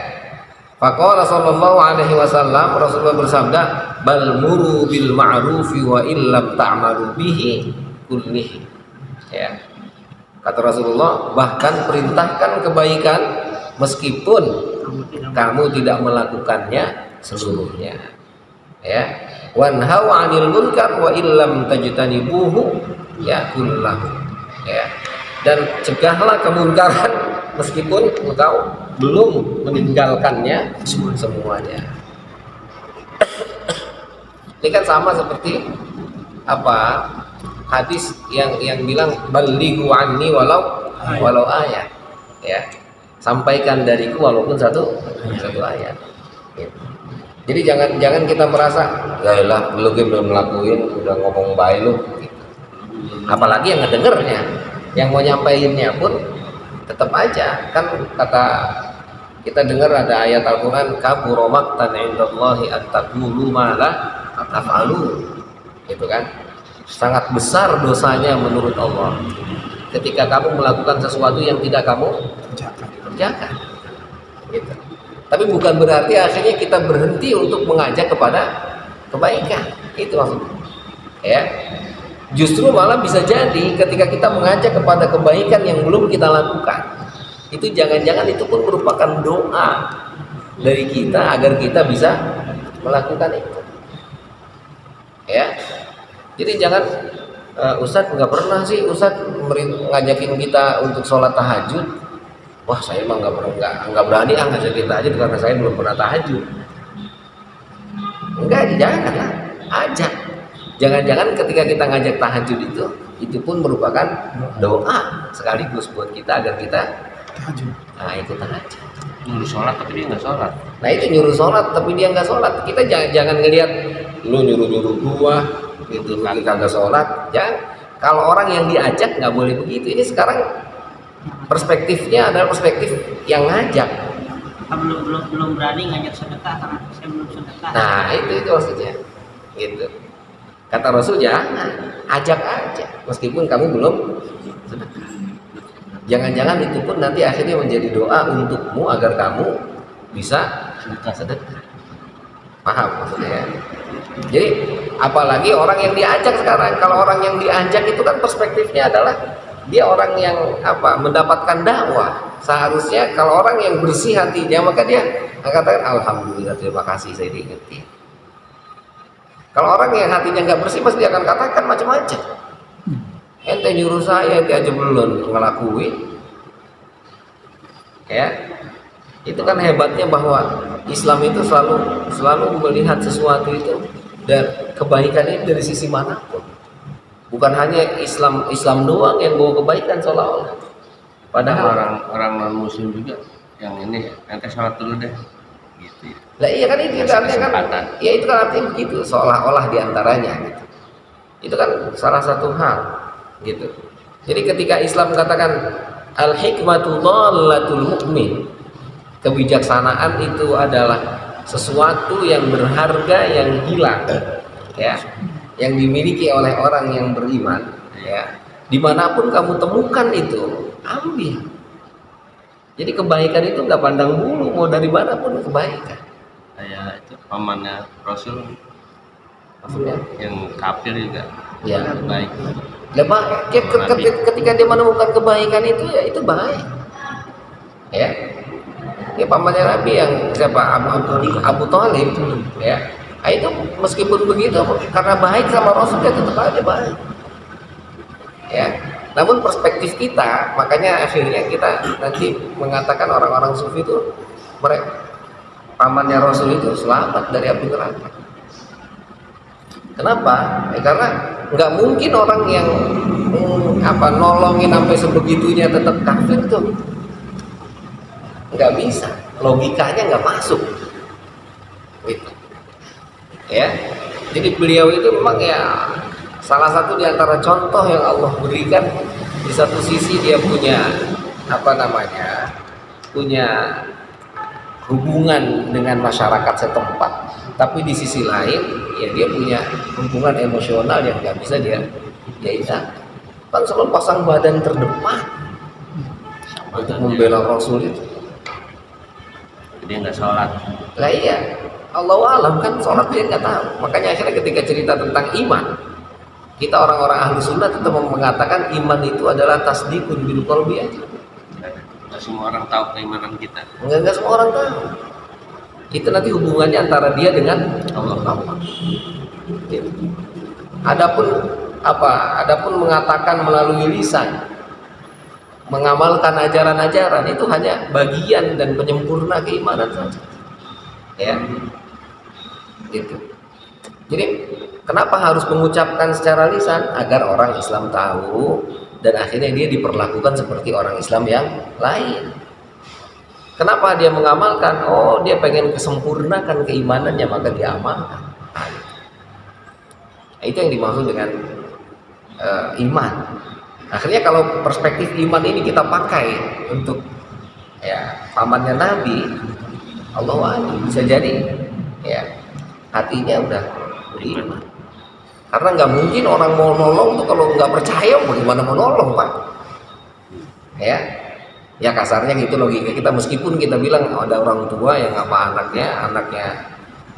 Faqala sallallahu alaihi wasallam, Rasulullah bersabda, "Bal muru bil ma'rufi wa illam ta'malu bihi kullihi." Ya. Kata Rasulullah, bahkan perintahkan kebaikan meskipun kamu tidak melakukannya seluruhnya. Ya. Wanhau 'anil munkar wa illam tajtanibuhu ya kullahu. Ya. Dan cegahlah kemunkaran meskipun engkau belum meninggalkannya semuanya. Ini kan sama seperti apa hadis yang bilang balighu anni walau ayat, ya, sampaikan dariku walaupun satu ayat. Gitu. Jadi jangan kita merasa ya lah lu belum ngelakuin udah ngomong baik lu, gitu. Apalagi yang ngedengernya, yang mau nyampainnya pun tetap aja kan kata kita dengar ada ayat Al-Qur'an kabura maqtan 'indallahi an taqulu ma la taf'alu. Itu kan sangat besar dosanya menurut Allah ketika kamu melakukan sesuatu yang tidak kamu kerjakan. Gitu. Tapi bukan berarti akhirnya kita berhenti untuk mengajak kepada kebaikan. Itu maksudnya. Ya. Justru malah bisa jadi ketika kita mengajak kepada kebaikan yang belum kita lakukan, itu jangan-jangan itu pun merupakan doa dari kita agar kita bisa melakukan itu. Ya, jadi jangan Ustadz nggak pernah sih Ustadz ngajakin kita untuk sholat tahajud. Wah saya emang nggak berani ngajakin tahajud karena saya belum pernah tahajud. Enggak, jangan lah, ajak. Jangan-jangan ketika kita ngajak tahajud itu pun merupakan doa sekaligus buat kita agar kita tahajud. Nah itu tahajud. Nyuruh sholat tapi dia nggak sholat. Nah itu nyuruh sholat tapi dia nggak sholat. Kita jangan ngelihat lu nyuruh gua gitu kan kagak sholat. Jangan. Kalau orang yang diajak nggak boleh begitu. Ini sekarang perspektifnya adalah perspektif yang ngajak. Belum berani ngajak sedekah karena saya belum sedekah. Nah itu maksudnya. Gitu. Kata Rasul jangan, ajak aja meskipun kamu belum sedekah. Jangan-jangan itu pun nanti akhirnya menjadi doa untukmu agar kamu bisa sedekah. Paham maksudnya? Jadi apalagi orang yang diajak sekarang, kalau orang yang diajak itu kan perspektifnya adalah dia orang yang mendapatkan dakwah. Seharusnya kalau orang yang bersih hatinya maka dia katakan alhamdulillah terima kasih saya diingetin. Kalau orang yang hatinya nggak bersih pasti dia akan katakan macam-macam. Ente nyuruh saya, ente aja belum ngelakuin. Ya, itu kan hebatnya bahwa Islam itu selalu melihat sesuatu itu dan kebaikan itu dari sisi manapun. Bukan hanya Islam doang yang bawa kebaikan seolah-olah. Padahal orang non Muslim juga yang ini ente sholat dulu deh. Gitu. Lah iya kan itu artinya kan, ya itu kan artinya begitu seolah-olah diantaranya gitu. Itu kan salah satu hal gitu. Jadi ketika Islam katakan al hikmatu dhallatul mu'min, kebijaksanaan itu adalah sesuatu yang berharga yang hilang, ya, yang dimiliki oleh orang yang beriman, ya. Dimanapun kamu temukan itu, ambil. Jadi kebaikan itu nggak pandang bulu, mau dari mana pun kebaikan. Kayak itu pamannya Rasul, Maksudnya? yang kafir juga, Ya. baik. Ketika dia menemukan kebaikan itu, ya itu baik. Ya. Ya pamannya Nabi yang siapa? Abu Thalib, ya. Nah, itu meskipun begitu, karena baik sama Rasul dia tetap aja baik. Ya. Namun perspektif kita, makanya akhirnya kita nanti mengatakan orang-orang sufi itu mereka pamannya Rasul itu selamat dari api neraka. Kenapa? Karena nggak mungkin orang yang nolongin sampai sebegitunya tetap kafir tuh, nggak bisa, logikanya nggak masuk, gitu. Ya, jadi beliau itu memang ya salah satu di antara contoh yang Allah berikan. Di satu sisi dia punya punya hubungan dengan masyarakat setempat, tapi di sisi lain ya dia punya hubungan emosional yang nggak bisa dia hilangkan. Kan selalu pasang badan terdepan untuk membela Rasul itu. Dia nggak sholat. Lah iya, Allahu alam kan sholat dia nggak tahu. Makanya akhirnya ketika cerita tentang iman, kita orang-orang ahlu sunnah tetap mengatakan iman itu adalah tasdikun bil qalbi aja. Nggak semua orang tahu keimanan kita. Enggak semua orang tahu. Itu nanti hubungannya antara dia dengan Allah. Gitu. Adapun mengatakan melalui lisan, mengamalkan ajaran-ajaran itu hanya bagian dan penyempurna keimanan saja. Ya. Gitu. Jadi kenapa harus mengucapkan secara lisan? Agar orang Islam tahu dan akhirnya dia diperlakukan seperti orang Islam yang lain. Kenapa dia mengamalkan? Oh, dia pengen kesempurnakan keimanannya, maka dia amalkan. Nah, itu yang dimaksud dengan iman. Akhirnya kalau perspektif iman ini kita pakai untuk pamannya Nabi, Allah bisa jadi hatinya udah beriman. Karena nggak mungkin orang mau nolong tuh kalau nggak percaya bagaimana mau nolong, Pak? Ya kasarnya gitu logika kita, meskipun kita bilang ada orang tua yang anaknya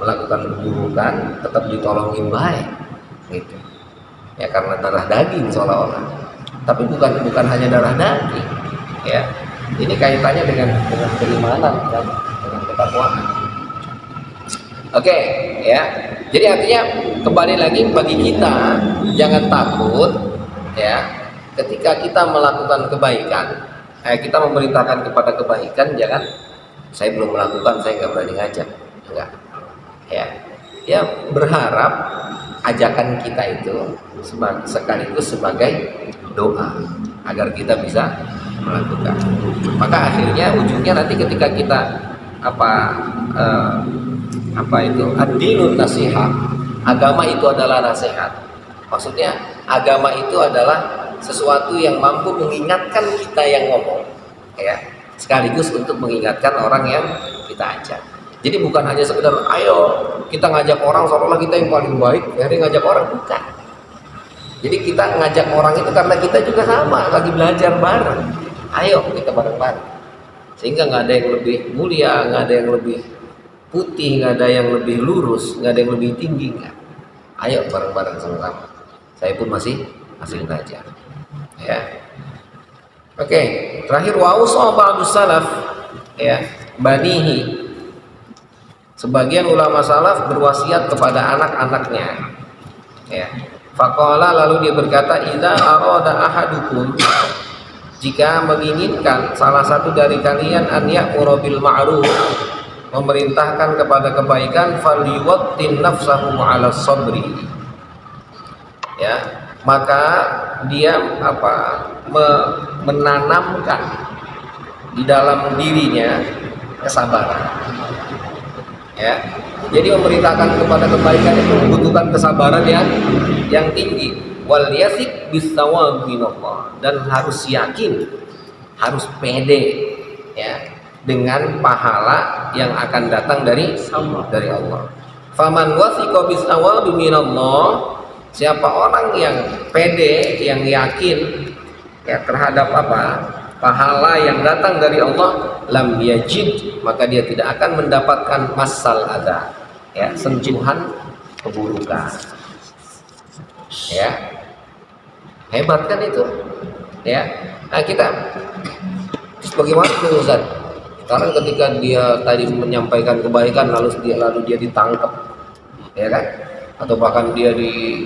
melakukan keburukan tetap ditolongin baik gitu. Ya karena darah daging seolah-olah. Tapi bukan hanya darah daging. Ya. Ini kaitannya dengan keimanan dan dengan ketakwaan. Oke, ya. Jadi artinya kembali lagi bagi kita jangan takut ya ketika kita melakukan kebaikan. Kita memerintahkan kepada kebaikan, jangan saya belum melakukan, saya nggak berani ngajak. Enggak. Ya berharap ajakan kita itu sekaligus sebagai doa agar kita bisa melakukan. Maka akhirnya ujungnya nanti ketika kita ad-dinun nasihat, agama itu adalah nasihat. Maksudnya agama itu adalah sesuatu yang mampu mengingatkan kita yang ngomong, ya, sekaligus untuk mengingatkan orang yang kita ajak. Jadi bukan hanya sekedar ayo kita ngajak orang seolah-olah kita yang paling baik, jadi ngajak orang, bukan. Jadi kita ngajak orang itu karena kita juga sama, lagi belajar bareng. Ayo kita bareng-bareng. Sehingga nggak ada yang lebih mulia, nggak ada yang lebih putih, nggak ada yang lebih lurus, nggak ada yang lebih tinggi, nggak. Ayo bareng-bareng sama-sama. Saya pun masih belajar. Ya. Oke, terakhir wa ausa ba'dus salaf ya banihi. Sebagian ulama salaf berwasiat kepada anak-anaknya. Ya. Faqala, lalu dia berkata, idza arada ahadukum, jika menginginkan salah satu dari kalian an ya'muru bil ma'ruf, memerintahkan kepada kebaikan, falyuwattin nafsahu 'ala sabri. Ya, maka dia menanamkan di dalam dirinya kesabaran. Ya, jadi memerintahkan kepada kebaikan itu membutuhkan kesabaran yang tinggi. Wal yasik bisawabi minallah, dan harus yakin, harus pede ya dengan pahala yang akan datang dari Allah. Faman wasiqa bisawabi minallah, siapa orang yang pede, yang yakin ya terhadap pahala yang datang dari Allah, lam yajid, maka dia tidak akan mendapatkan masal adza, ya, sentuhan keburukan. Ya, hebat kan itu, ya. Nah kita bagaimana tuh Ustaz? Sekarang ketika dia tadi menyampaikan kebaikan lalu dia ditangkap, ya kan? Atau bahkan dia di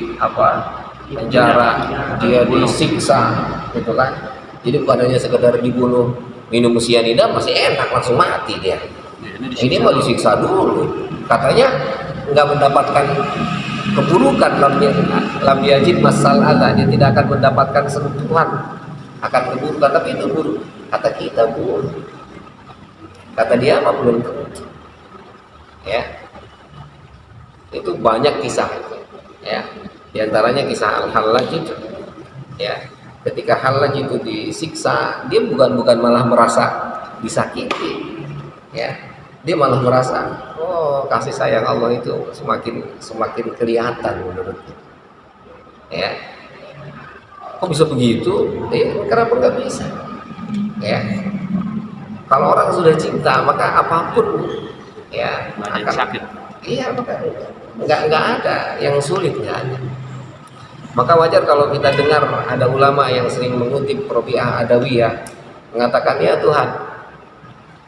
penjara, dia disiksa, gitu kan? Jadi bukan hanya sekedar dibunuh, minum cyanida masih enak langsung mati dia. Ini mau disiksa dulu, katanya nggak mendapatkan keburukan, lam yajid masal adha, dia tidak akan mendapatkan sentuhan akan keburukan. Tapi itu buruk, kata kita buruk, kata dia apa belum tentu. Ya, itu banyak kisah, ya, diantaranya kisah Al-Hallaj itu, ya, ketika Hallaj itu disiksa, dia bukan malah merasa disakiti, ya, dia malah merasa, oh, kasih sayang Allah itu semakin kelihatan menurutnya, ya, kok bisa begitu? Kenapa nggak bisa? Ya, kalau orang sudah cinta maka apapun, ya, Banyak akan sakit. iya, maka nggak ada yang sulit, nggak ada. Maka wajar kalau kita dengar ada ulama yang sering mengutip Rabi'ah Adawiyah mengatakan, ya Tuhan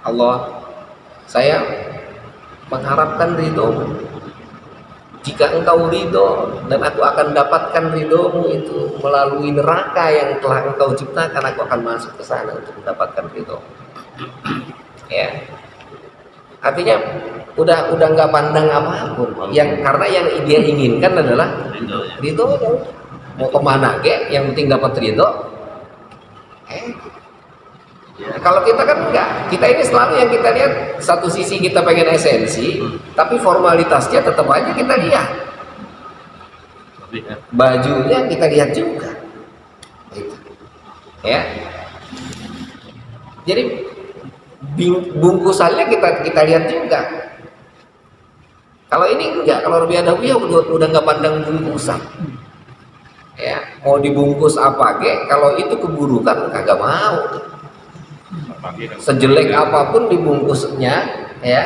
Allah, saya mengharapkan ridho-Mu. Jika Engkau ridho dan aku akan dapatkan ridho-Mu itu melalui neraka yang telah Engkau ciptakan, aku akan masuk ke sana untuk mendapatkan ridho. Ya, artinya udah nggak pandang apapun. Karena yang dia inginkan adalah ridho. Mau kemana ke? Yang penting dapat ridho. Kalau kita kan enggak, kita ini selalu yang kita lihat, satu sisi kita pengen esensi, tapi formalitasnya tetap aja kita lihat. Bajunya kita lihat juga, gitu. Ya. Jadi bungkusannya kita lihat juga. Kalau ini enggak, kalau Rabi'ah Adawiyah udah nggak pandang bungkusan. Ya, mau dibungkus apa ke? Kalau itu keburukan kagak mau. Sejelek apapun dibungkusnya, ya,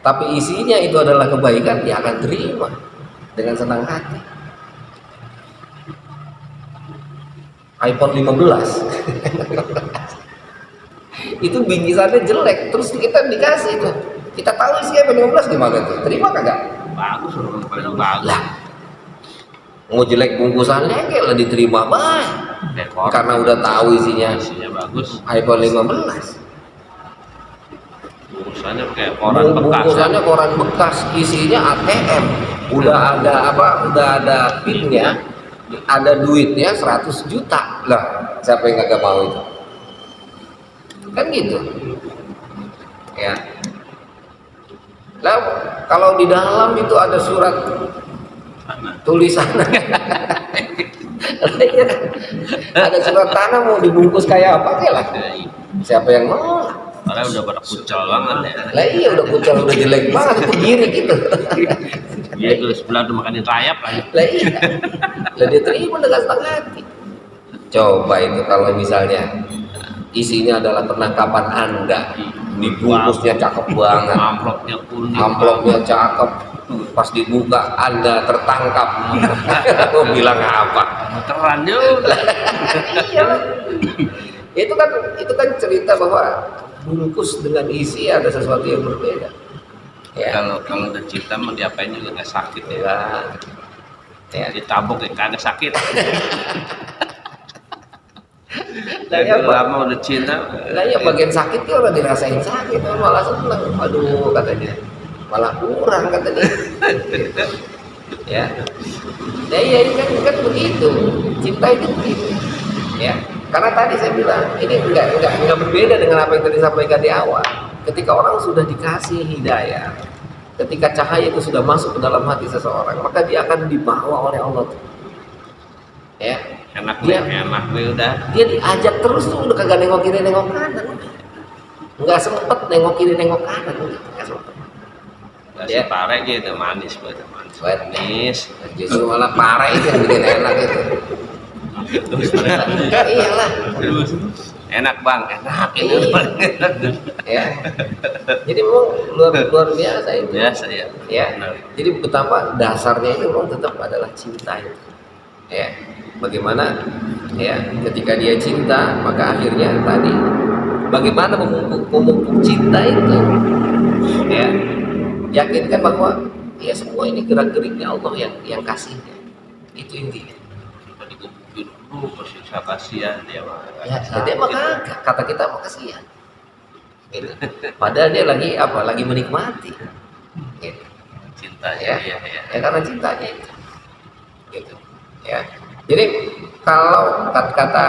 tapi isinya itu adalah kebaikan, dia akan terima dengan senang hati. iPhone 15 itu bingkisannya jelek, terus kita dikasih itu, kita tahu isi iPhone 15 gimana tuh, terima kagak? Bagus, orang paling bagus. Lah, mau jelek bungkusannya kayak lah diterima baik, Dekor. karena udah tahu isinya Bagus. iPhone 15. Bungkusannya kayak koran bekas. Bungkusannya koran bekas, isinya ATM, udah ada pinnya, ada duitnya 100 juta. Lah, siapa yang kagak mau itu? Kan gitu. Ya. Lah, kalau di dalam itu ada surat tulisan. Ada surat tanah mau dibungkus kayak apa ke lah? Siapa yang mau? Karena udah pada kucel banget ya. Lah iya, udah kucel, udah jelek banget, itu girik gitu. Dia itu sebelah udah makanin rayap aja. Lah iya, lah dia terima dengan senang hati. Coba itu kalau misalnya isinya adalah perlengkapan Anda, dibungkusnya cakep banget, Amplopnya kuning. amplopnya cakep, pas dibuka Anda tertangkap. Mau bilang apa? Meteran juga. Iya. Itu kan cerita bahwa bungkus dengan isi ada sesuatu yang berbeda. Ya. Kalau udah cinta mah diapain juga nggak sakit ya. Enggak. Ya. Ditabuk ya kagak sakit. Lah ya, Jadi lama udah cinta. Lah ya, bagian sakit dia udah dirasain sakit, malah seneng. Aduh, katanya. Malah kurang katanya. Ya. Ya iya, ini kan begitu. Cinta itu begitu. Ya. Karena tadi saya bilang ini enggak berbeda dengan apa yang tadi sampaikan di awal. Ketika orang sudah dikasih hidayah, ketika cahaya itu sudah masuk ke dalam hati seseorang, maka dia akan dibawa oleh Allah. Ya, Enak Dia- nih udah. dia diajak terus tuh, udah kagak nengok kiri nengok kanan, nggak sempet nengok kiri nengok kanan, nggak sempet. Nasi Ya. pare gitu manis buat manis. Buat Manis. Justru malah parah itu yang bikin enak itu. Iyalah, Enak bang, enak ini. ya. Jadi memang luar biasa itu. Biasa ya. Ya. Benar. Jadi betapa dasarnya itu memang tetap adalah cinta itu. Ya. Bagaimana ya ketika dia cinta, maka akhirnya tadi bagaimana memupuk cinta itu. Ya. Yakinkan bahwa ya semua ini gerak-geriknya Allah yang kasihnya. Itu intinya. Tadi gue pikir dulu pasti saya kasihan dia mah. Ya, dia mah kagak. Kata kita mah kasihan. Gitu. Padahal dia lagi menikmati. Gitu. Cinta Ya. ya. Ya karena cintanya itu. gitu ya. Jadi kalau kata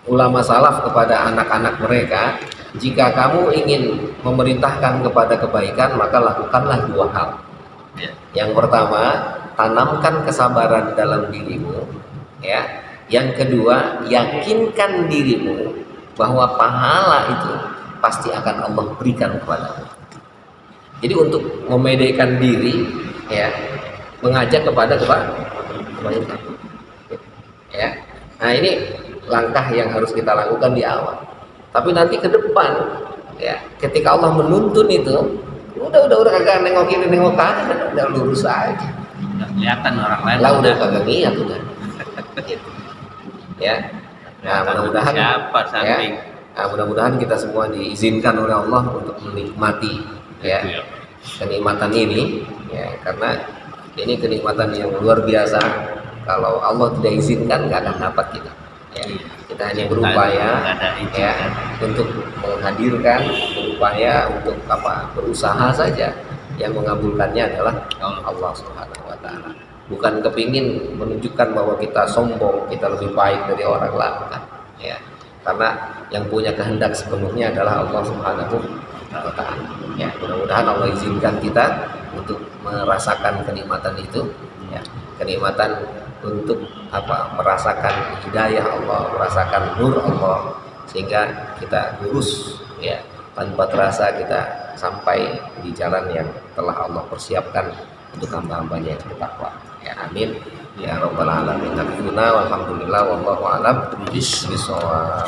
ulama salaf kepada anak-anak mereka, jika kamu ingin memerintahkan kepada kebaikan, maka lakukanlah dua hal. Yang pertama, tanamkan kesabaran dalam dirimu, ya. Yang kedua, yakinkan dirimu bahwa pahala itu pasti akan Allah berikan kepadamu. Jadi untuk memedaikan diri, ya, mengajak kepada kebaikan, ya. Nah ini langkah yang harus kita lakukan di awal. Tapi nanti ke depan, ya, ketika Allah menuntun itu, udah kagak nengok kiri nengok kanan, udah lurus aja. Udah kelihatan orang lain. Lah udah kagak niat udah. Gitu. Ya. Nah, mudah-mudahan siapa samping. Nah, mudah-mudahan kita semua diizinkan oleh Allah untuk menikmati ya kenikmatan ini, ya, karena ini kenikmatan yang luar biasa. Kalau Allah tidak izinkan nggak akan dapat kita. Ya, kita hanya berupaya ya untuk menghadirkan, berupaya untuk berusaha saja. Yang mengabulkannya adalah Allah Subhanahu wa taala. Bukan kepingin menunjukkan bahwa kita sombong, kita lebih baik dari orang lain, kan? Ya. Karena yang punya kehendak sepenuhnya adalah Allah Subhanahu wa taala. Ya, mudah-mudahan Allah izinkan kita untuk merasakan kenikmatan itu, ya. Kenikmatan untuk merasakan hidayah Allah, merasakan nur Allah, sehingga kita lurus, ya, tanpa terasa kita sampai di jalan yang telah Allah persiapkan untuk hamba-hambanya yang bertakwa. Ya, amin ya rabbal alamin. Alhamdulillah wallahu a'lam bishawab.